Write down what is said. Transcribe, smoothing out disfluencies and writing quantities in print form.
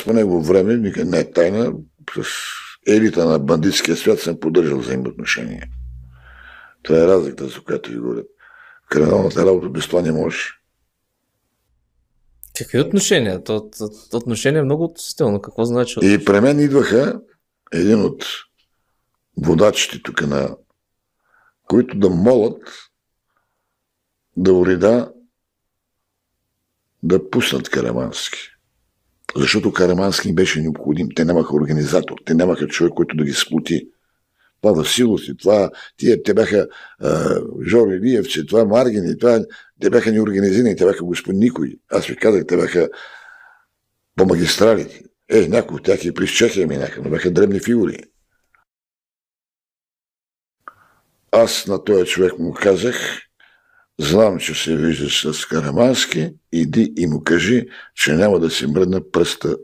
Аз по него време, никъде не е тайна, с елита на бандитския свят съм поддържал взаимоотношения. Това е разликата, за която ви говорят. Криминалната работа без това не можеш. Какви отношения? Отношение е много относително. Какво значи? И при мен идваха един от водачите тук които да молят да уреда да пуснат Карамански. Защото Карамански беше необходим. Те нямаха организатор, те нямаха човек, който да ги сплоти. Това Василов и това, те бяха Жоро Илиевци, това Маргини, те бяха неорганизирани, те бяха господин никой. Аз ви казах, те бяха по магистралите. Някои от тях и през Чехия минаха, но бяха дребни фигури. Аз на този човек му казах, знам, че се виждаш с Карамански, иди и му кажи, че няма да си мръдна пръста